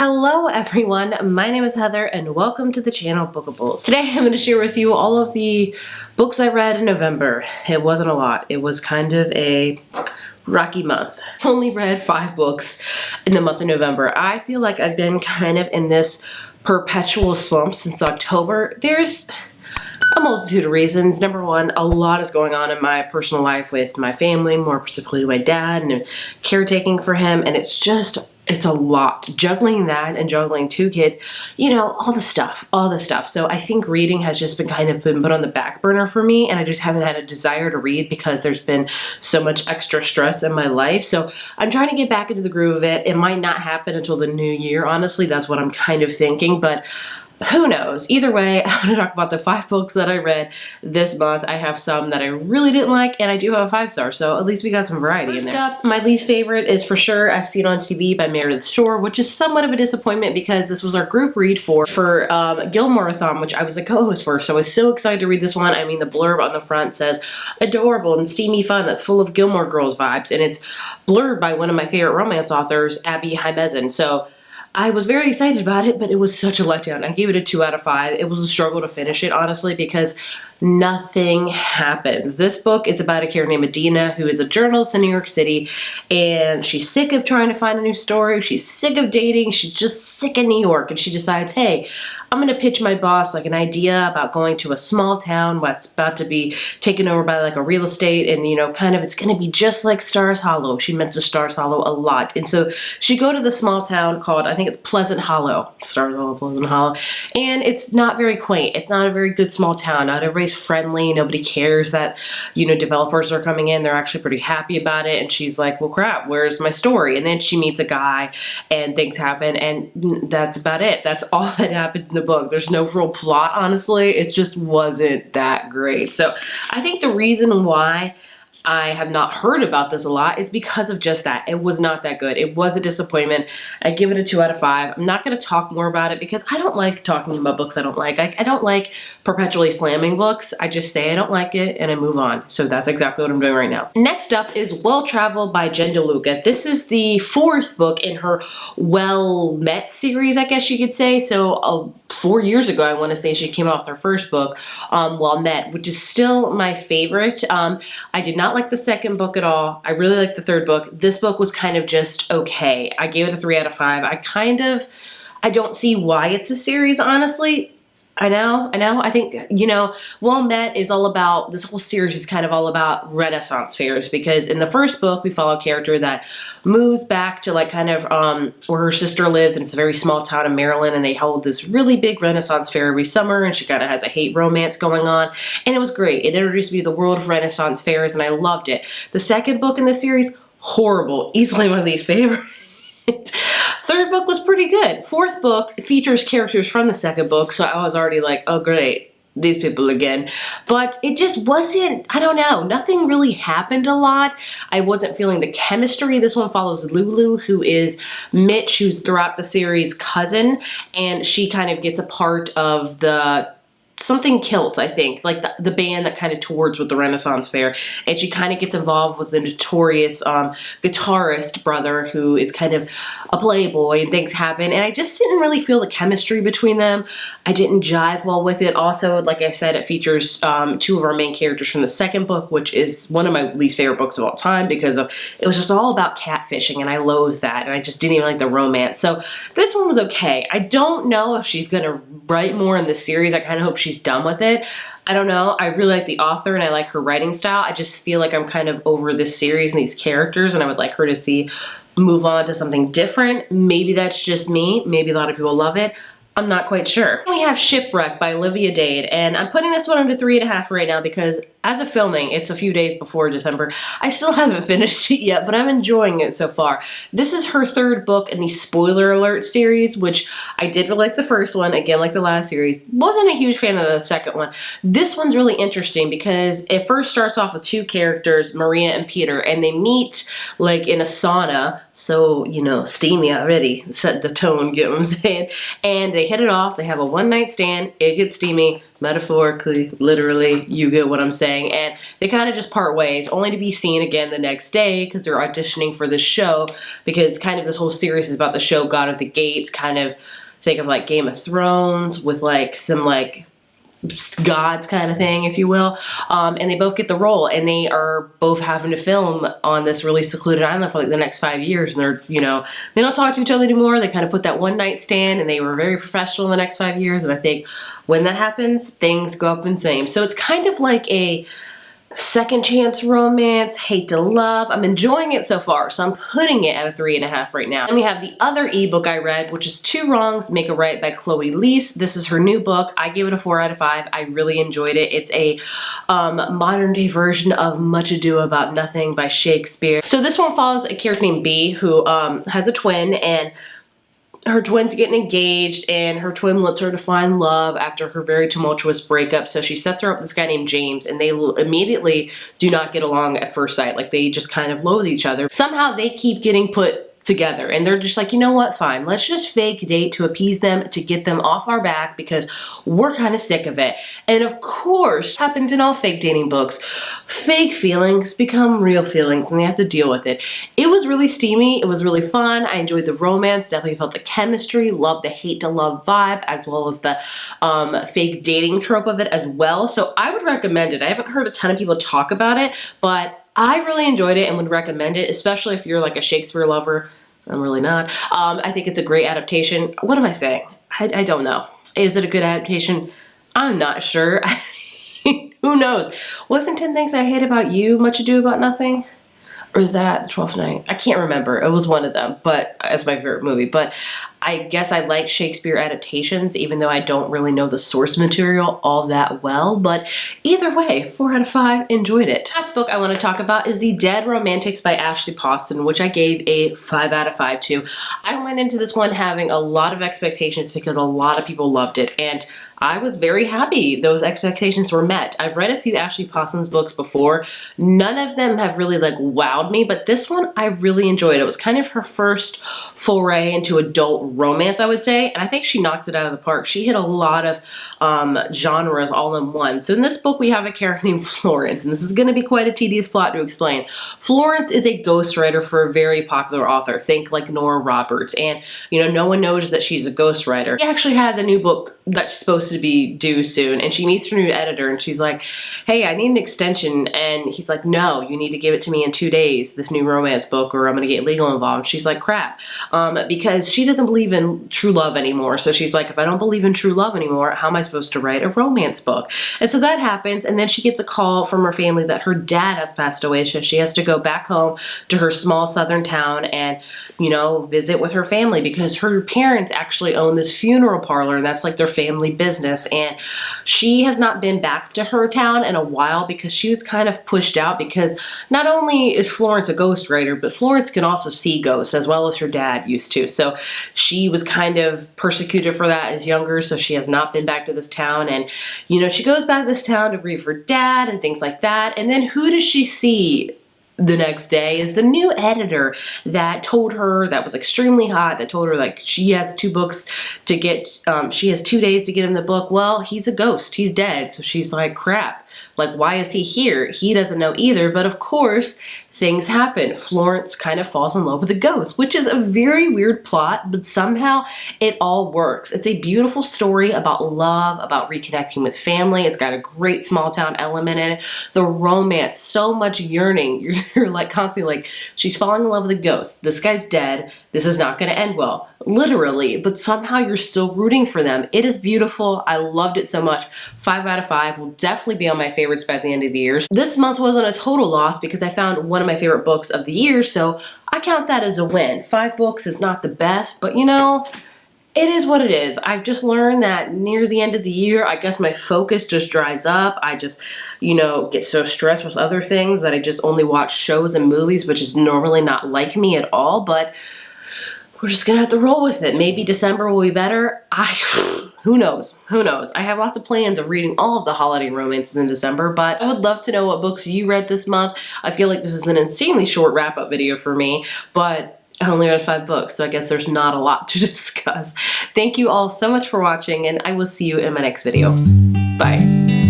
Hello everyone, my name is Heather and welcome to the channel Bookables. Today I'm going to share with you all of the books I read in November. It wasn't a lot. It was kind of a rocky month. I only read 5 books in the month of November. I feel like I've been kind of in this perpetual slump since October. There's a multitude of reasons. Number one, a lot is going on in my personal life with my family, more particularly my dad, and caretaking for him, and it's a lot. Juggling that and juggling 2 kids, you know, all the stuff. So I think reading has just been put on the back burner for me, and I just haven't had a desire to read because there's been so much extra stress in my life. So I'm trying to get back into the groove of it. It might not happen until the new year, honestly. That's what I'm kind of thinking, but who knows? Either way, I'm going to talk about the 5 books that I read this month. I have some that I really didn't like, and I do have a 5-star, so at least we got some variety in there. First up, my least favorite is for sure I've Seen on TV by Meredith Shore, which is somewhat of a disappointment because this was our group read for Gilmoreathon, which I was a co-host for, so I was so excited to read this one. I mean, the blurb on the front says, adorable and steamy fun that's full of Gilmore Girls vibes, and it's blurred by one of my favorite romance authors, Abby Hymezen. So I was very excited about it, but it was such a letdown. I gave it a 2 out of 5. It was a struggle to finish it, honestly, because nothing happens. This book is about a character named Adina, who is a journalist in New York City, and she's sick of trying to find a new story. She's sick of dating. She's just sick of New York, and she decides, hey, I'm going to pitch my boss like an idea about going to a small town that's about to be taken over by like a real estate, and you know, it's going to be just like Stars Hollow. She mentions Stars Hollow a lot, and so she go to the small town called, I think it's Pleasant Hollow, Stars Hollow, Pleasant Hollow, and it's not very quaint. It's not a very good small town. Not everybody's friendly. Nobody cares that, you know, developers are coming in. They're actually pretty happy about it, and she's like, well, crap, where's my story? And then she meets a guy, and things happen, and that's about it. That's all that happened in the book. There's no real plot, honestly. It just wasn't that great. So I think the reason why I have not heard about this a lot is because of just that. It was not that good. It was a disappointment. I give it a 2 out of 5. I'm not going to talk more about it because I don't like talking about books I don't like. I don't like perpetually slamming books. I just say I don't like it and I move on. So that's exactly what I'm doing right now. Next up is Well Traveled by Jen DeLuca. This is the 4th book in her Well Met series, I guess you could say. So 4 years ago, I want to say, she came out with her first book, Well Met, which is still my favorite. I did not like the 2nd book at all. I really liked the 3rd book. This book was kind of just okay. I gave it a 3 out of 5. I don't see why it's a series, honestly. I know. I think, you know, Well Met is all about, this whole series is kind of all about Renaissance fairs, because in the 1st book, we follow a character that moves back to like kind of where her sister lives, and it's a very small town in Maryland, and they hold this really big Renaissance fair every summer, and she kind of has a hate romance going on, and it was great. It introduced me to the world of Renaissance fairs, and I loved it. The 2nd book in the series, horrible, easily my least favorite. 3rd book was pretty good. 4th book features characters from the 2nd book, so I was already like, oh great, these people again. But it just wasn't, I don't know, nothing really happened a lot. I wasn't feeling the chemistry. This one follows Lulu, who is Mitch, who's throughout the series' cousin, and she kind of gets a part of the something Kilt, I think, like the band that kind of tours with the Renaissance Fair, and she kind of gets involved with the notorious guitarist brother who is kind of a playboy, and things happen, and I just didn't really feel the chemistry between them. I didn't jive well with it. Also, like I said, it features 2 of our main characters from the 2nd book, which is one of my least favorite books of all time because it was just all about catfishing, and I loathe that, and I just didn't even like the romance. So this one was okay. I don't know if she's gonna write more in this series. I kind of hope she's done with it. I don't know. I really like the author and I like her writing style. I just feel like I'm kind of over this series and these characters, and I would like her to move on to something different. Maybe that's just me. Maybe a lot of people love it. I'm not quite sure. We have Shipwreck by Olivia Dade, and I'm putting this one under 3.5 right now because as of filming, it's a few days before December. I still haven't finished it yet, but I'm enjoying it so far. This is her 3rd book in the Spoiler Alert series, which I did like the 1st one, again like the last series. Wasn't a huge fan of the 2nd one. This one's really interesting because it first starts off with 2 characters, Maria and Peter, and they meet like in a sauna, so, you know, steamy already, set the tone, get what I'm saying? And they hit it off, they have a one-night stand, it gets steamy, metaphorically, literally, you get what I'm saying. thing, and they kind of just part ways, only to be seen again the next day because they're auditioning for this show, because kind of this whole series is about the show God of the Gates, kind of think of like Game of Thrones with like some like gods kind of thing, if you will. And they both get the role, and they are both having to film on this really secluded island for like the next 5 years. And they're, you know, they don't talk to each other anymore. They kind of put that one night stand, and they were very professional in the next 5 years. And I think when that happens, things go up in flames. So it's kind of like a second chance romance, hate to love. I'm enjoying it so far, so I'm putting it at a 3.5 right now. And we have the other ebook I read, which is Two Wrongs Make a Right by Chloe Leese. This is her new book. I gave it a 4 out of 5. I really enjoyed it. It's a modern day version of Much Ado About Nothing by Shakespeare. So this one follows a character named Bee who has a twin, and her twin's getting engaged, and her twin lets her to find love after her very tumultuous breakup. So she sets her up with this guy named James, and they immediately do not get along at first sight. Like, they just kind of loathe each other. Somehow they keep getting put together, and they're just like, you know what, fine, let's just fake date to appease them, to get them off our back, because we're kind of sick of it. And of course, happens in all fake dating books, fake feelings become real feelings, and they have to deal with it. It was really steamy, it was really fun, I enjoyed the romance, definitely felt the chemistry, loved the hate to love vibe, as well as the fake dating trope of it as well. So I would recommend it. I haven't heard a ton of people talk about it, but I really enjoyed it and would recommend it, especially if you're like a Shakespeare lover. I'm really not. I think it's a great adaptation. What am I saying? I don't know. Is it a good adaptation? I'm not sure. Who knows? Wasn't 10 Things I Hate About You Much Ado About Nothing? Or is that 12th Night? I can't remember. It was one of them, but as my favorite movie. But I guess I like Shakespeare adaptations, even though I don't really know the source material all that well. But either way, 4 out of 5, enjoyed it. Last book I want to talk about is The Dead Romantics by Ashley Poston, which I gave a 5 out of 5 to. I went into this one having a lot of expectations because a lot of people loved it, and I was very happy those expectations were met. I've read a few Ashley Poston's books before. None of them have really like wowed me, but this one I really enjoyed. It was kind of her first foray into adult romance, I would say, and I think she knocked it out of the park. She hit a lot of genres all in one. So in this book we have a character named Florence, and this is going to be quite a tedious plot to explain. Florence is a ghostwriter for a very popular author. Think like Nora Roberts, and you know, no one knows that she's a ghostwriter. She actually has a new book that's supposed to be due soon, and she meets her new editor, and she's like, hey, I need an extension, and he's like, no, you need to give it to me in 2 days, this new romance book, or I'm gonna get legal involved. She's like, crap, because she doesn't believe in true love anymore. So she's like, if I don't believe in true love anymore, how am I supposed to write a romance book? And so that happens, and then she gets a call from her family that her dad has passed away, so she has to go back home to her small southern town and, you know, visit with her family, because her parents actually own this funeral parlor, and that's like their family business. And she has not been back to her town in a while because she was kind of pushed out, because not only is Florence a ghostwriter, but Florence can also see ghosts as well as her dad used to. So she was kind of persecuted for that as younger, so she has not been back to this town. And you know, she goes back to this town to grieve her dad and things like that. And then who does she see the next day is the new editor that told her, that was extremely hot, that told her like she has 2 books to get, she has 2 days to get him the book. Well, he's a ghost, he's dead. So she's like, crap, like why is he here? He doesn't know either, but of course things happen. Florence kind of falls in love with a ghost, which is a very weird plot, but somehow it all works. It's a beautiful story about love, about reconnecting with family. It's got a great small town element in it. The romance, so much yearning. You're like constantly like, she's falling in love with a ghost. This guy's dead. This is not going to end well, literally, but somehow you're still rooting for them. It is beautiful. I loved it so much. 5 out of 5 will definitely be on my favorites by the end of the year. This month wasn't a total loss because I found one of my favorite books of the year, so I count that as a win. 5 books is not the best, but you know, it is what it is. I've just learned that near the end of the year, I guess my focus just dries up. I just, you know, get so stressed with other things that I just only watch shows and movies, which is normally not like me at all, but we're just gonna have to roll with it. Maybe December will be better. Who knows? Who knows? I have lots of plans of reading all of the holiday romances in December, but I would love to know what books you read this month. I feel like this is an insanely short wrap-up video for me, but I only read 5 books, so I guess there's not a lot to discuss. Thank you all so much for watching, and I will see you in my next video. Bye.